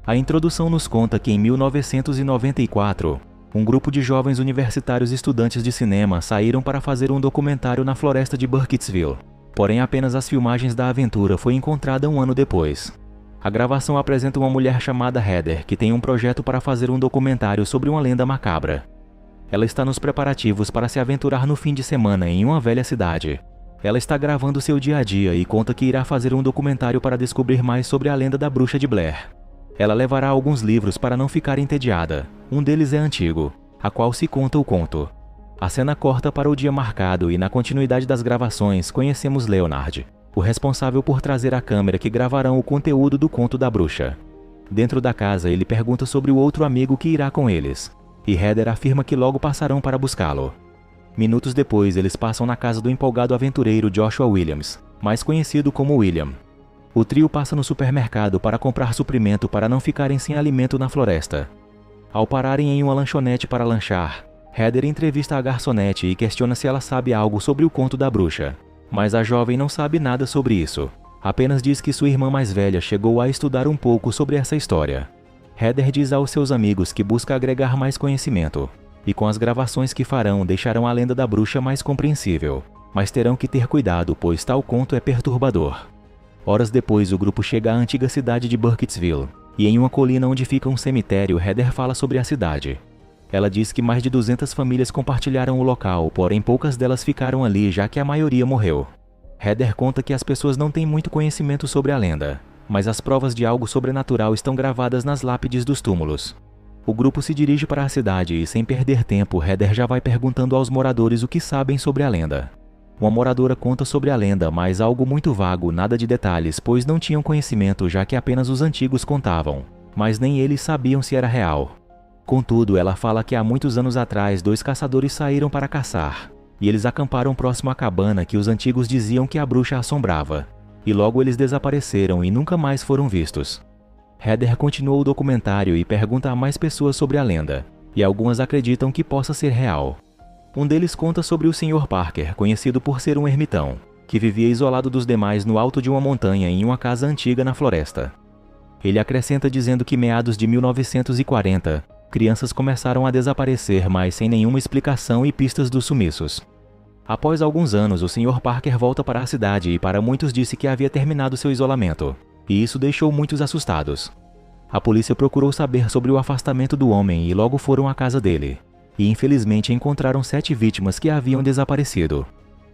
A introdução nos conta que em 1994, um grupo de jovens universitários estudantes de cinema saíram para fazer um documentário na floresta de Burkittsville. Porém, apenas as filmagens da aventura foi encontrada um ano depois. A gravação apresenta uma mulher chamada Heather, que tem um projeto para fazer um documentário sobre uma lenda macabra. Ela está nos preparativos para se aventurar no fim de semana em uma velha cidade. Ela está gravando seu dia a dia e conta que irá fazer um documentário para descobrir mais sobre a lenda da bruxa de Blair. Ela levará alguns livros para não ficar entediada. Um deles é antigo, a qual se conta o conto. A cena corta para o dia marcado e na continuidade das gravações conhecemos Leonard, o responsável por trazer a câmera que gravarão o conteúdo do conto da bruxa. Dentro da casa ele pergunta sobre o outro amigo que irá com eles, e Heather afirma que logo passarão para buscá-lo. Minutos depois eles passam na casa do empolgado aventureiro Joshua Williams, mais conhecido como William. O trio passa no supermercado para comprar suprimento para não ficarem sem alimento na floresta. Ao pararem em uma lanchonete para lanchar, Heather entrevista a garçonete e questiona se ela sabe algo sobre o conto da bruxa. Mas a jovem não sabe nada sobre isso. Apenas diz que sua irmã mais velha chegou a estudar um pouco sobre essa história. Heather diz aos seus amigos que busca agregar mais conhecimento. E com as gravações que farão, deixarão a lenda da bruxa mais compreensível. Mas terão que ter cuidado, pois tal conto é perturbador. Horas depois, o grupo chega à antiga cidade de Burkittsville. E em uma colina onde fica um cemitério, Heather fala sobre a cidade. Ela diz que mais de 200 famílias compartilharam o local, porém poucas delas ficaram ali já que a maioria morreu. Heather conta que as pessoas não têm muito conhecimento sobre a lenda, mas as provas de algo sobrenatural estão gravadas nas lápides dos túmulos. O grupo se dirige para a cidade e, sem perder tempo, Heather já vai perguntando aos moradores o que sabem sobre a lenda. Uma moradora conta sobre a lenda, mas algo muito vago, nada de detalhes, pois não tinham conhecimento já que apenas os antigos contavam, mas nem eles sabiam se era real. Contudo, ela fala que há muitos anos atrás 2 caçadores saíram para caçar, e eles acamparam próximo à cabana que os antigos diziam que a bruxa assombrava, e logo eles desapareceram e nunca mais foram vistos. Heather continua o documentário e pergunta a mais pessoas sobre a lenda, e algumas acreditam que possa ser real. Um deles conta sobre o Sr. Parker, conhecido por ser um ermitão, que vivia isolado dos demais no alto de uma montanha em uma casa antiga na floresta. Ele acrescenta dizendo que meados de 1940, crianças começaram a desaparecer, mas sem nenhuma explicação e pistas dos sumiços. Após alguns anos, o Sr. Parker volta para a cidade e para muitos disse que havia terminado seu isolamento, e isso deixou muitos assustados. A polícia procurou saber sobre o afastamento do homem e logo foram à casa dele, e infelizmente encontraram 7 vítimas que haviam desaparecido.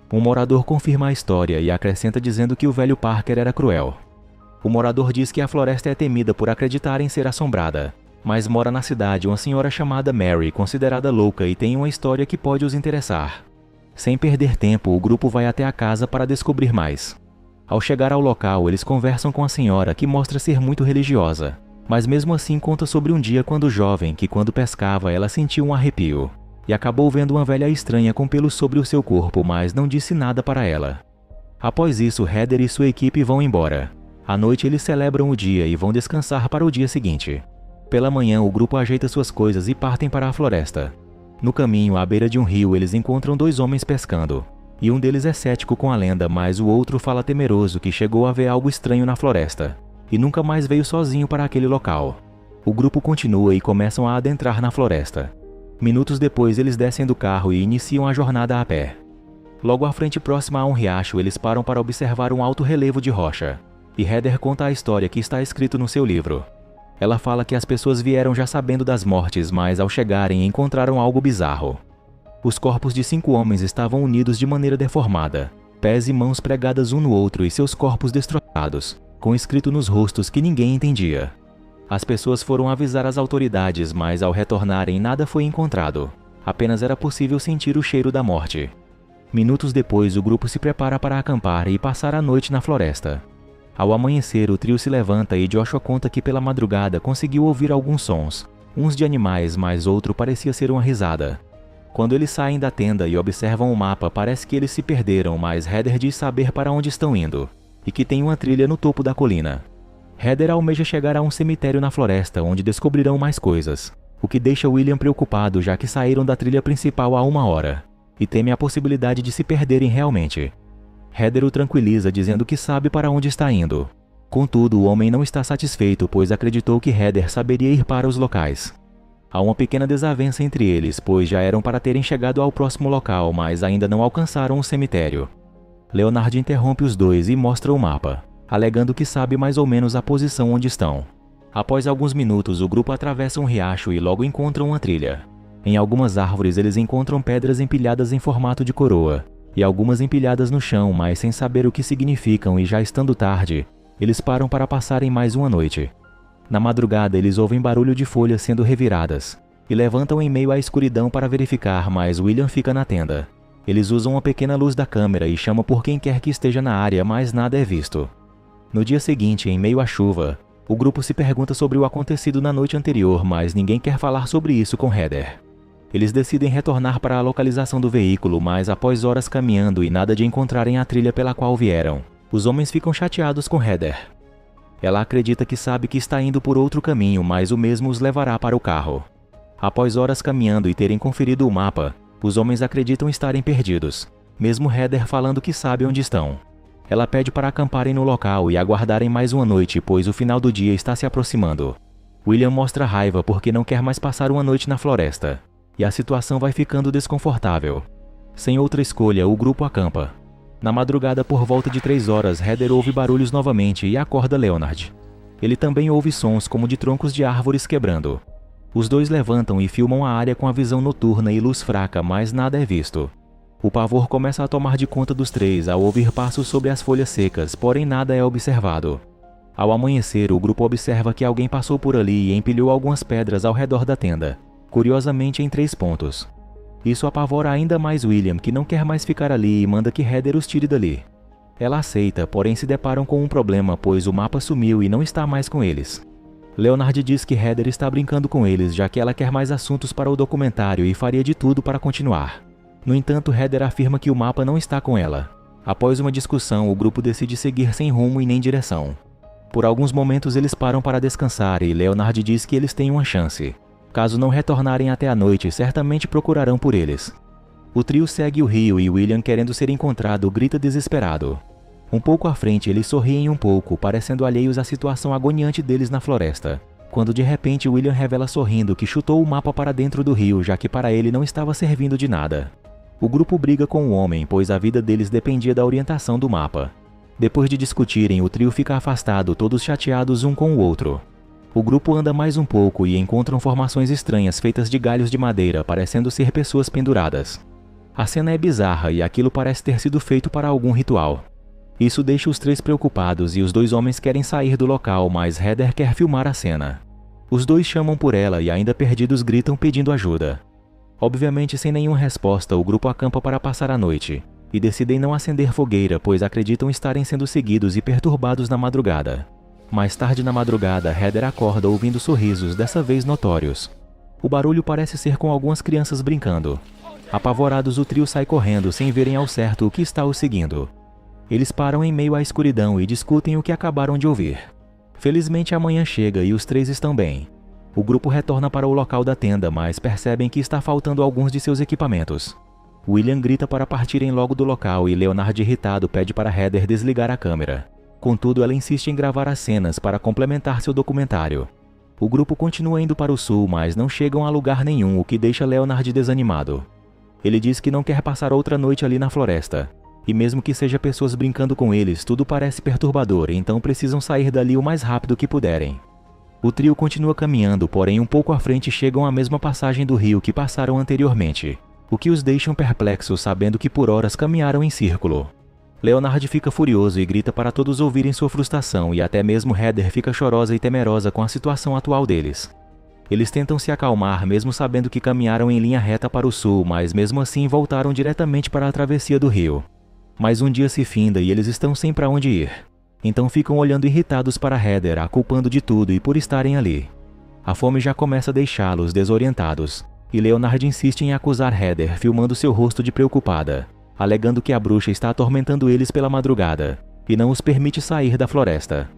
Um morador confirma a história e acrescenta dizendo que o velho Parker era cruel. O morador diz que a floresta é temida por acreditar em ser assombrada, mas mora na cidade uma senhora chamada Mary, considerada louca e tem uma história que pode os interessar. Sem perder tempo, o grupo vai até a casa para descobrir mais. Ao chegar ao local, eles conversam com a senhora, que mostra ser muito religiosa, mas mesmo assim conta sobre um dia quando jovem, que quando pescava ela sentiu um arrepio, e acabou vendo uma velha estranha com pelos sobre o seu corpo, mas não disse nada para ela. Após isso, Heather e sua equipe vão embora. À noite eles celebram o dia e vão descansar para o dia seguinte. Pela manhã, o grupo ajeita suas coisas e partem para a floresta. No caminho, à beira de um rio, eles encontram 2 homens pescando. E um deles é cético com a lenda, mas o outro fala temeroso que chegou a ver algo estranho na floresta, e nunca mais veio sozinho para aquele local. O grupo continua e começam a adentrar na floresta. Minutos depois, eles descem do carro e iniciam a jornada a pé. Logo à frente, próxima a um riacho, eles param para observar um alto relevo de rocha. E Heather conta a história que está escrito no seu livro. Ela fala que as pessoas vieram já sabendo das mortes, mas ao chegarem encontraram algo bizarro. Os corpos de 5 homens estavam unidos de maneira deformada, pés e mãos pregadas um no outro e seus corpos destroçados, com escrito nos rostos que ninguém entendia. As pessoas foram avisar as autoridades, mas ao retornarem nada foi encontrado. Apenas era possível sentir o cheiro da morte. Minutos depois, o grupo se prepara para acampar e passar a noite na floresta. Ao amanhecer, o trio se levanta e Joshua conta que pela madrugada conseguiu ouvir alguns sons, uns de animais, mas outro parecia ser uma risada. Quando eles saem da tenda e observam o mapa, parece que eles se perderam, mas Heather diz saber para onde estão indo, e que tem uma trilha no topo da colina. Heather almeja chegar a um cemitério na floresta, onde descobrirão mais coisas, o que deixa William preocupado já que saíram da trilha principal há 1 hora, e teme a possibilidade de se perderem realmente. Heather o tranquiliza dizendo que sabe para onde está indo. Contudo, o homem não está satisfeito, pois acreditou que Heather saberia ir para os locais. Há uma pequena desavença entre eles, pois já eram para terem chegado ao próximo local, mas ainda não alcançaram o cemitério. Leonard interrompe os dois e mostra o mapa, alegando que sabe mais ou menos a posição onde estão. Após alguns minutos, o grupo atravessa um riacho e logo encontram uma trilha. Em algumas árvores eles encontram pedras empilhadas em formato de coroa, e algumas empilhadas no chão, mas sem saber o que significam, e já estando tarde, eles param para passarem mais uma noite. Na madrugada eles ouvem barulho de folhas sendo reviradas, e levantam em meio à escuridão para verificar, mas William fica na tenda. Eles usam uma pequena luz da câmera e chamam por quem quer que esteja na área, mas nada é visto. No dia seguinte, em meio à chuva, o grupo se pergunta sobre o acontecido na noite anterior, mas ninguém quer falar sobre isso com Heather. Eles decidem retornar para a localização do veículo, mas após horas caminhando e nada de encontrarem a trilha pela qual vieram, os homens ficam chateados com Heather. Ela acredita que sabe que está indo por outro caminho, mas o mesmo os levará para o carro. Após horas caminhando e terem conferido o mapa, os homens acreditam estarem perdidos, mesmo Heather falando que sabe onde estão. Ela pede para acamparem no local e aguardarem mais uma noite, pois o final do dia está se aproximando. William mostra raiva porque não quer mais passar uma noite na floresta, e a situação vai ficando desconfortável. Sem outra escolha, o grupo acampa. Na madrugada, por volta de 3 horas, Heather ouve barulhos novamente e acorda Leonard. Ele também ouve sons como de troncos de árvores quebrando. Os dois levantam e filmam a área com a visão noturna e luz fraca, mas nada é visto. O pavor começa a tomar de conta dos três ao ouvir passos sobre as folhas secas, porém nada é observado. Ao amanhecer, o grupo observa que alguém passou por ali e empilhou algumas pedras ao redor da tenda, curiosamente em 3 pontos. Isso apavora ainda mais William, que não quer mais ficar ali e manda que Heather os tire dali. Ela aceita, porém se deparam com um problema, pois o mapa sumiu e não está mais com eles. Leonard diz que Heather está brincando com eles, já que ela quer mais assuntos para o documentário e faria de tudo para continuar. No entanto, Heather afirma que o mapa não está com ela. Após uma discussão, o grupo decide seguir sem rumo e nem direção. Por alguns momentos eles param para descansar e Leonard diz que eles têm uma chance. Caso não retornarem até a noite, certamente procurarão por eles. O trio segue o rio e William, querendo ser encontrado, grita desesperado. Um pouco à frente, eles sorriem um pouco, parecendo alheios à situação agoniante deles na floresta, quando de repente William revela sorrindo que chutou o mapa para dentro do rio, já que para ele não estava servindo de nada. O grupo briga com o homem, pois a vida deles dependia da orientação do mapa. Depois de discutirem, o trio fica afastado, todos chateados um com o outro. O grupo anda mais um pouco e encontram formações estranhas feitas de galhos de madeira, parecendo ser pessoas penduradas. A cena é bizarra e aquilo parece ter sido feito para algum ritual. Isso deixa os três preocupados e os dois homens querem sair do local, mas Heather quer filmar a cena. Os dois chamam por ela e ainda perdidos gritam pedindo ajuda. Obviamente, sem nenhuma resposta, o grupo acampa para passar a noite e decidem não acender fogueira, pois acreditam estarem sendo seguidos e perturbados na madrugada. Mais tarde na madrugada, Heather acorda ouvindo sorrisos, dessa vez notórios. O barulho parece ser com algumas crianças brincando. Apavorados, o trio sai correndo sem verem ao certo o que está os seguindo. Eles param em meio à escuridão e discutem o que acabaram de ouvir. Felizmente a manhã chega e os três estão bem. O grupo retorna para o local da tenda, mas percebem que está faltando alguns de seus equipamentos. William grita para partirem logo do local e Leonard, irritado, pede para Heather desligar a câmera. Contudo, ela insiste em gravar as cenas para complementar seu documentário. O grupo continua indo para o sul, mas não chegam a lugar nenhum, o que deixa Leonard desanimado. Ele diz que não quer passar outra noite ali na floresta. E mesmo que seja pessoas brincando com eles, tudo parece perturbador, então precisam sair dali o mais rápido que puderem. O trio continua caminhando, porém um pouco à frente chegam à mesma passagem do rio que passaram anteriormente, o que os deixa perplexos, sabendo que por horas caminharam em círculo. Leonard fica furioso e grita para todos ouvirem sua frustração, e até mesmo Heather fica chorosa e temerosa com a situação atual deles. Eles tentam se acalmar, mesmo sabendo que caminharam em linha reta para o sul, mas mesmo assim voltaram diretamente para a travessia do rio. Mas um dia se finda e eles estão sem para onde ir. Então ficam olhando irritados para Heather, a culpando de tudo e por estarem ali. A fome já começa a deixá-los desorientados, e Leonard insiste em acusar Heather, filmando seu rosto de preocupada, alegando que a bruxa está atormentando eles pela madrugada, e não os permite sair da floresta.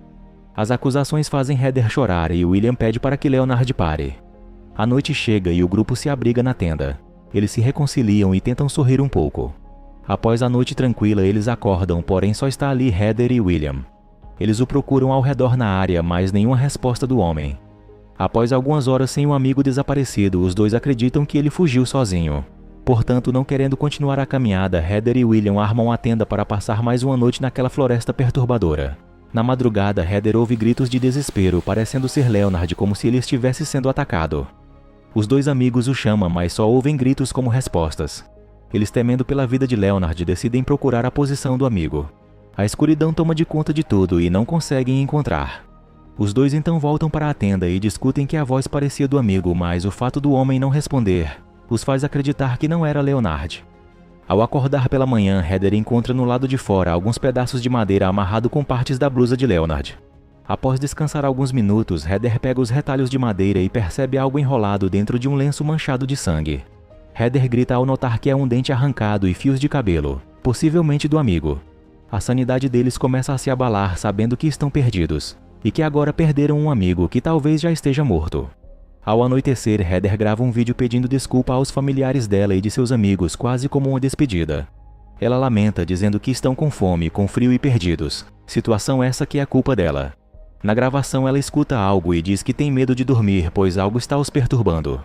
As acusações fazem Heather chorar e William pede para que Leonard pare. A noite chega e o grupo se abriga na tenda. Eles se reconciliam e tentam sorrir um pouco. Após a noite tranquila, eles acordam, porém só está ali Heather e William. Eles o procuram ao redor na área, mas nenhuma resposta do homem. Após algumas horas sem um amigo desaparecido, os dois acreditam que ele fugiu sozinho. Portanto, não querendo continuar a caminhada, Heather e William armam a tenda para passar mais uma noite naquela floresta perturbadora. Na madrugada, Heather ouve gritos de desespero, parecendo ser Leonard, como se ele estivesse sendo atacado. Os dois amigos o chamam, mas só ouvem gritos como respostas. Eles, temendo pela vida de Leonard, decidem procurar a posição do amigo. A escuridão toma de conta de tudo e não conseguem encontrar. Os dois então voltam para a tenda e discutem que a voz parecia do amigo, mas o fato do homem não responder os faz acreditar que não era Leonard. Ao acordar pela manhã, Heather encontra no lado de fora alguns pedaços de madeira amarrado com partes da blusa de Leonard. Após descansar alguns minutos, Heather pega os retalhos de madeira e percebe algo enrolado dentro de um lenço manchado de sangue. Heather grita ao notar que é um dente arrancado e fios de cabelo, possivelmente do amigo. A sanidade deles começa a se abalar, sabendo que estão perdidos, e que agora perderam um amigo que talvez já esteja morto. Ao anoitecer, Heather grava um vídeo pedindo desculpa aos familiares dela e de seus amigos, quase como uma despedida. Ela lamenta, dizendo que estão com fome, com frio e perdidos, situação essa que é culpa dela. Na gravação, ela escuta algo e diz que tem medo de dormir, pois algo está os perturbando.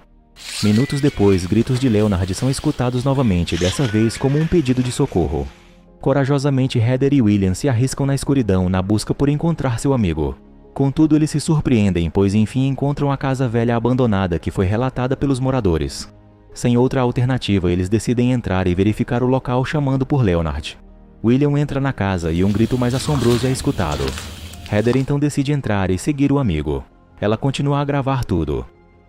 Minutos depois, gritos de Leonard são escutados novamente, dessa vez como um pedido de socorro. Corajosamente, Heather e William se arriscam na escuridão na busca por encontrar seu amigo. Contudo, eles se surpreendem, pois enfim encontram a casa velha abandonada que foi relatada pelos moradores. Sem outra alternativa, eles decidem entrar e verificar o local chamando por Leonard. William entra na casa e um grito mais assombroso é escutado. Heather então decide entrar e seguir o amigo. Ela continua a gravar tudo.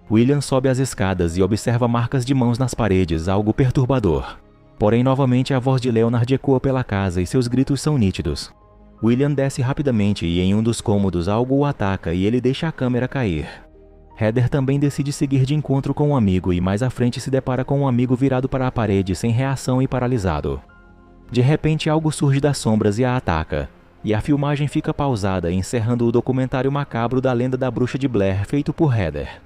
William sobe as escadas e observa marcas de mãos nas paredes, algo perturbador. Porém, novamente a voz de Leonard ecoa pela casa e seus gritos são nítidos. William desce rapidamente e em um dos cômodos algo o ataca e ele deixa a câmera cair. Heather também decide seguir de encontro com um amigo e mais à frente se depara com um amigo virado para a parede sem reação e paralisado. De repente algo surge das sombras e a ataca, e a filmagem fica pausada, encerrando o documentário macabro da lenda da bruxa de Blair feito por Heather.